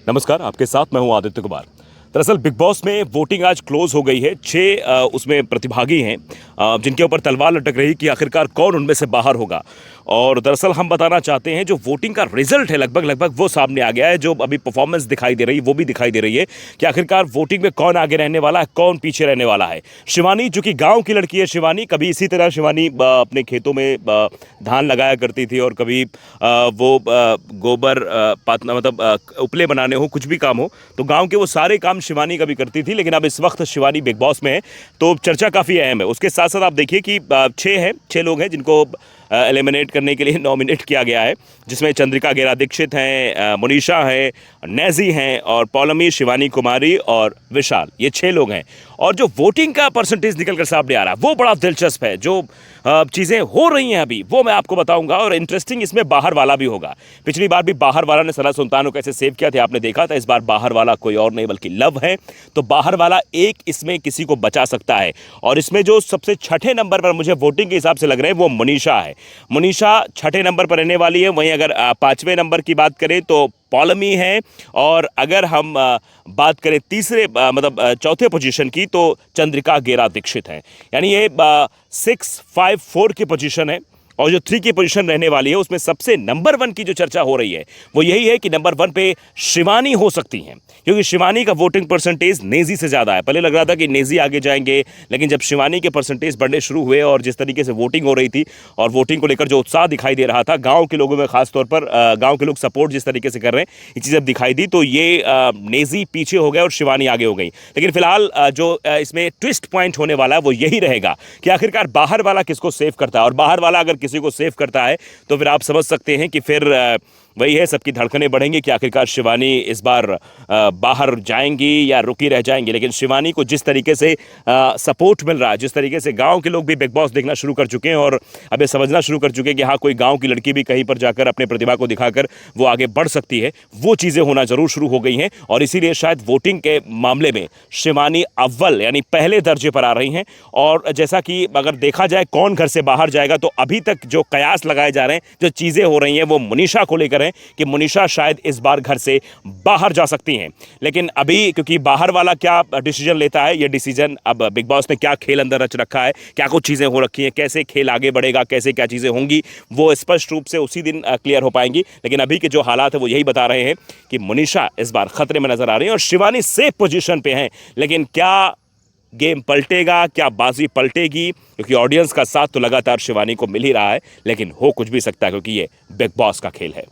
नमस्कार, आपके साथ मैं हूं आदित्य कुमार। दरअसल बिग बॉस में वोटिंग आज क्लोज हो गई है। 6 उसमें प्रतिभागी हैं जिनके ऊपर तलवार लटक रही कि आखिरकार कौन उनमें से बाहर होगा। और दरअसल हम बताना चाहते हैं जो वोटिंग का रिजल्ट है लगभग वो सामने आ गया है। जो अभी परफॉर्मेंस दिखाई दे रही है वो भी दिखाई दे रही है कि आखिरकार वोटिंग में कौन आगे रहने वाला है, कौन पीछे रहने वाला है। शिवानी जो कि गाँव की लड़की है, शिवानी कभी इसी तरह शिवानी अपने खेतों में धान लगाया करती थी और कभी वो गोबर पातना मतलब उपले बनाने हो, कुछ भी काम हो तो गांव के वो सारे काम शिवानी कभी करती थी। लेकिन अब इस वक्त शिवानी बिग बॉस में है तो चर्चा काफ़ी अहम है। उसके साथ साथ आप देखिए कि 6 लोग हैं जिनको एलिमिनेट करने के लिए नॉमिनेट किया गया है, जिसमें चंद्रिका गेरा दीक्षित हैं, मनीषा है, नेजी हैं और पौलमी, शिवानी कुमारी और विशाल। ये 6 लोग हैं। और जो वोटिंग का परसेंटेज निकल कर सामने आ रहा है वो बड़ा दिलचस्प है। जो चीज़ें हो रही हैं अभी वो मैं आपको बताऊंगा। और इंटरेस्टिंग इसमें बाहर वाला भी होगा। पिछली बार भी बाहर वाला ने सना सुल्तान को कैसे सेव किया था आपने देखा था। इस बार बाहर वाला कोई और नहीं बल्कि लव है। तो बाहर वाला एक इसमें किसी को बचा सकता है। और इसमें जो सबसे छठे नंबर पर मुझे वोटिंग के हिसाब से लग रहे हैं वो मनीषा है। मनीषा छठे नंबर पर रहने वाली है। वहीं अगर 5वें नंबर की बात करें तो पौलमी है। और अगर हम बात करें तीसरे चौथे पोजीशन की तो चंद्रिका गेरा दीक्षित हैं। यानी ये 6, 5, 4 की पोजीशन है। और जो 3 की पोजीशन रहने वाली है उसमें सबसे नंबर 1 की जो चर्चा हो रही है वो यही है कि नंबर 1 पे शिवानी हो सकती हैं, क्योंकि शिवानी का वोटिंग परसेंटेज नेजी से ज़्यादा है। पहले लग रहा था कि नेजी आगे जाएंगे, लेकिन जब शिवानी के परसेंटेज बढ़ने शुरू हुए और जिस तरीके से वोटिंग हो रही थी और वोटिंग को लेकर जो उत्साह दिखाई दे रहा था गाँव के लोगों में, खासतौर पर गाँव के लोग सपोर्ट जिस तरीके से कर रहे हैं, ये चीज़ अब दिखाई दी तो ये नेजी पीछे हो गए और शिवानी आगे हो गई। लेकिन फिलहाल जो इसमें ट्विस्ट पॉइंट होने वाला है वो यही रहेगा कि आखिरकार बाहर वाला किसको सेव करता है। और बाहर वाला अगर किसी को सेव करता है तो फिर आप समझ सकते हैं कि फिर वही है, सबकी धड़कनें बढ़ेंगी कि आखिरकार शिवानी इस बार बाहर जाएंगी या रुकी रह जाएंगी। लेकिन शिवानी को जिस तरीके से सपोर्ट मिल रहा है, जिस तरीके से गांव के लोग भी बिग बॉस देखना शुरू कर चुके हैं और अब ये समझना शुरू कर चुके हैं कि हाँ, कोई गांव की लड़की भी कहीं पर जाकर अपने प्रतिभा को दिखाकर वो आगे बढ़ सकती है, वो चीज़ें होना जरूर शुरू हो गई हैं। और इसीलिए शायद वोटिंग के मामले में शिवानी अव्वल यानी पहले दर्जे पर आ रही हैं। और जैसा कि अगर देखा जाए कौन घर से बाहर जाएगा तो अभी तक जो कयास लगाए जा रहे हैं, जो चीज़ें हो रही हैं वो मनीषा को लेकर हैं कि मनीषा शायद इस बार घर से बाहर जा सकती हैं। लेकिन अभी क्योंकि बाहर वाला क्या डिसीजन लेता है, ये डिसीजन अब बिग बॉस ने क्या खेल अंदर रच रखा है, क्या कुछ चीज़ें हो रखी हैं, कैसे खेल आगे बढ़ेगा, कैसे क्या चीज़ें होंगी, वो स्पष्ट रूप से उसी दिन क्लियर हो पाएंगी। लेकिन अभी के जो हालात है वो यही बता रहे हैं कि मनीषा इस बार खतरे में नजर आ रही है और शिवानी सेफ पोजीशन पे हैं। लेकिन क्या गेम पलटेगा, क्या बाजी पलटेगी, क्योंकि ऑडियंस का साथ तो लगातार शिवानी को मिल ही रहा है, लेकिन हो कुछ भी सकता है क्योंकि ये बिग बॉस का खेल है।